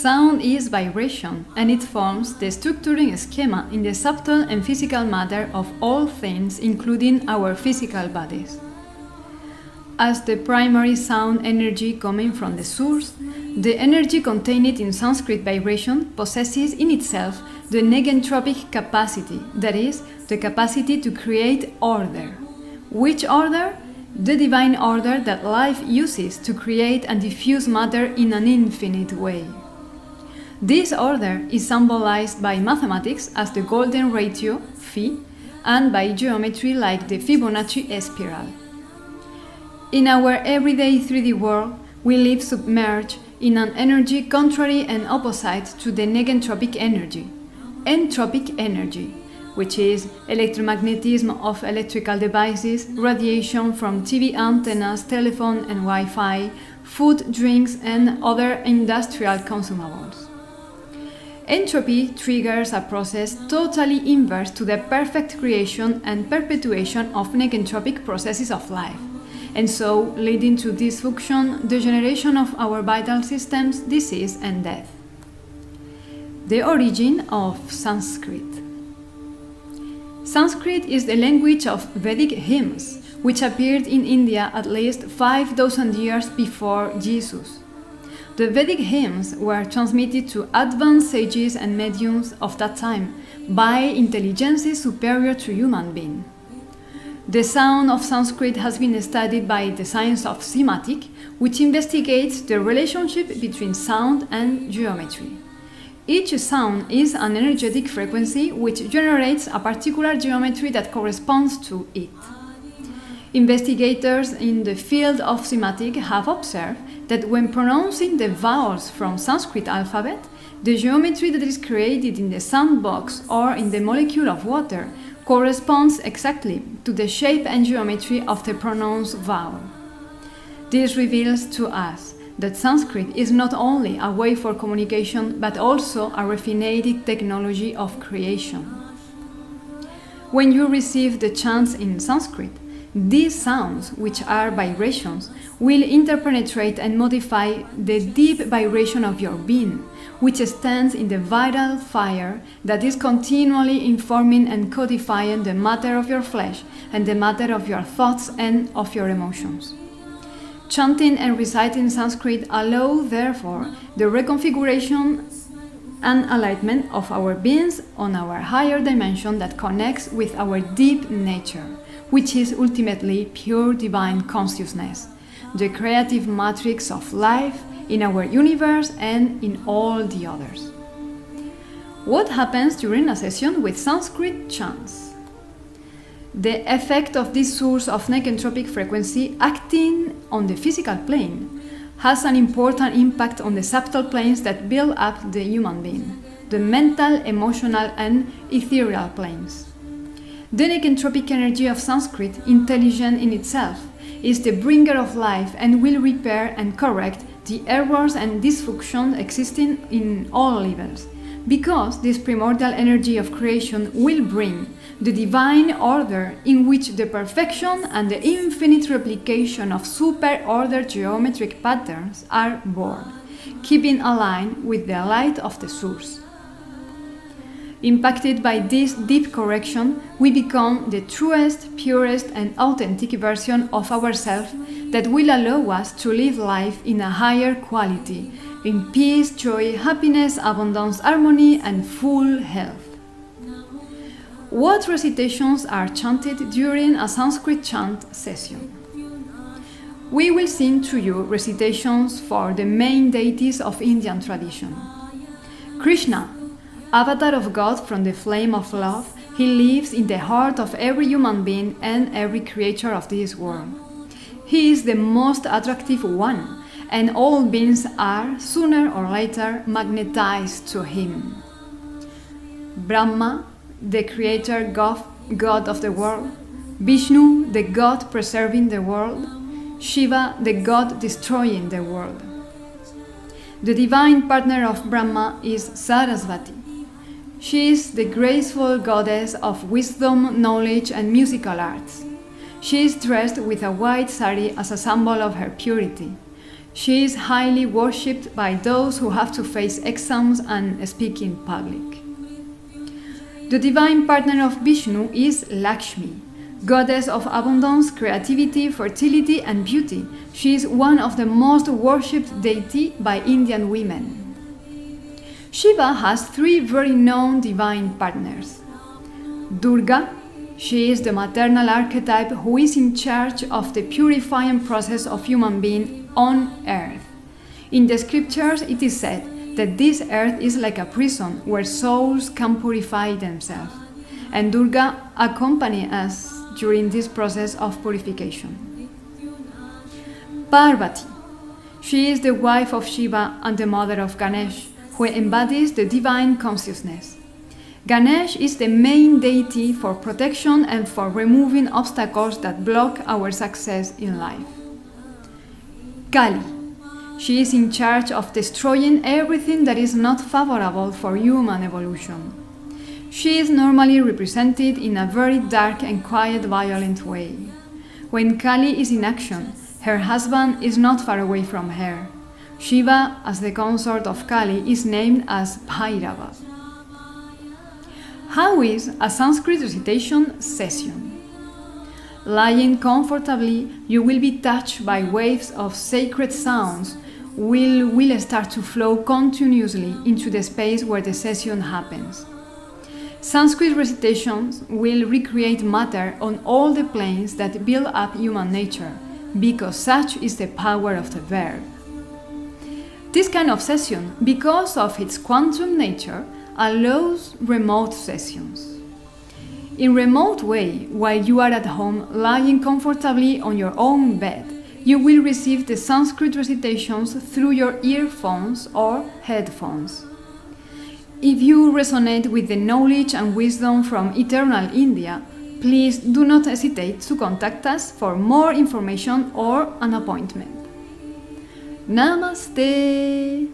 Sound is vibration, and it forms the structuring schema in the subtle and physical matter of all things, including our physical bodies. As the primary sound energy coming from the source, the energy contained in Sanskrit vibration possesses in itself the negentropic capacity, that is, the capacity to create order. Which order? The divine order that life uses to create and diffuse matter in an infinite way. This order is symbolized by mathematics as the golden ratio, phi, and by geometry like the Fibonacci spiral. In our everyday 3D world, we live submerged in an energy contrary and opposite to the negentropic energy, entropic energy, which is electromagnetism of electrical devices, radiation from TV antennas, telephone and Wi-Fi, food, drinks, and other industrial consumables. Entropy triggers a process totally inverse to the perfect creation and perpetuation of negentropic processes of life, and so leading to dysfunction, degeneration of our vital systems, disease, and death. The origin of Sanskrit. Sanskrit is the language of Vedic hymns, which appeared in India at least 5,000 years before Jesus. The Vedic hymns were transmitted to advanced sages and mediums of that time by intelligences superior to human being. The sound of Sanskrit has been studied by the science of semantic, which investigates the relationship between sound and geometry. Each sound is an energetic frequency which generates a particular geometry that corresponds to it. Investigators in the field of semantic have observed that when pronouncing the vowels from Sanskrit alphabet, the geometry that is created in the sound box or in the molecule of water corresponds exactly to the shape and geometry of the pronounced vowel. This reveals to us that Sanskrit is not only a way for communication but also a refined technology of creation. When you receive the chants in Sanskrit, these sounds, which are vibrations, will interpenetrate and modify the deep vibration of your being, which stands in the vital fire that is continually informing and codifying the matter of your flesh and the matter of your thoughts and of your emotions. Chanting and reciting Sanskrit allow, therefore, the reconfiguration and alignment of our beings on our higher dimension that connects with our deep nature, which is ultimately pure divine consciousness, the creative matrix of life in our universe and in all the others. What happens during a session with Sanskrit chants? The effect of this source of negentropic frequency acting on the physical plane has an important impact on the subtle planes that build up the human being, the mental, emotional, and ethereal planes. The negentropic energy of Sanskrit, intelligent in itself, is the bringer of life and will repair and correct the errors and dysfunction existing in all levels, because this primordial energy of creation will bring the divine order in which the perfection and the infinite replication of super-ordered geometric patterns are born, keeping aligned with the light of the source. Impacted by this deep correction, we become the truest, purest, and authentic version of ourselves that will allow us to live life in a higher quality, in peace, joy, happiness, abundance, harmony, and full health. What recitations are chanted during a Sanskrit chant session? We will sing to you recitations for the main deities of Indian tradition. Krishna, avatar of God from the flame of love, he lives in the heart of every human being and every creature of this world. He is the most attractive one, and all beings are, sooner or later, magnetized to him. Brahma, the creator God of the world. Vishnu, the God preserving the world. Shiva, the God destroying the world. The divine partner of Brahma is Sarasvati. She is the graceful goddess of wisdom, knowledge, and musical arts. She is dressed with a white sari as a symbol of her purity. She is highly worshipped by those who have to face exams and speak in public. The divine partner of Vishnu is Lakshmi, goddess of abundance, creativity, fertility, and beauty. She is one of the most worshipped deity by Indian women. Shiva has 3 very known divine partners. Durga, she is the maternal archetype who is in charge of the purifying process of human being on earth. In the scriptures, it is said that this earth is like a prison where souls can purify themselves, and Durga accompanies us during this process of purification. Parvati, she is the wife of Shiva and the mother of Ganesh, who embodies the divine consciousness. Ganesh is the main deity for protection and for removing obstacles that block our success in life. Kali, she is in charge of destroying everything that is not favorable for human evolution. She is normally represented in a very dark and quiet, violent way. When Kali is in action, her husband is not far away from her. Shiva, as the consort of Kali, is named as Bhairava. How is a Sanskrit recitation session? Lying comfortably, you will be touched by waves of sacred sounds will start to flow continuously into the space where the session happens. Sanskrit recitations will recreate matter on all the planes that build up human nature, because such is the power of the verb. This kind of session, because of its quantum nature, allows remote sessions. In remote way, while you are at home lying comfortably on your own bed, you will receive the Sanskrit recitations through your earphones or headphones. If you resonate with the knowledge and wisdom from eternal India, please do not hesitate to contact us for more information or an appointment. Namaste!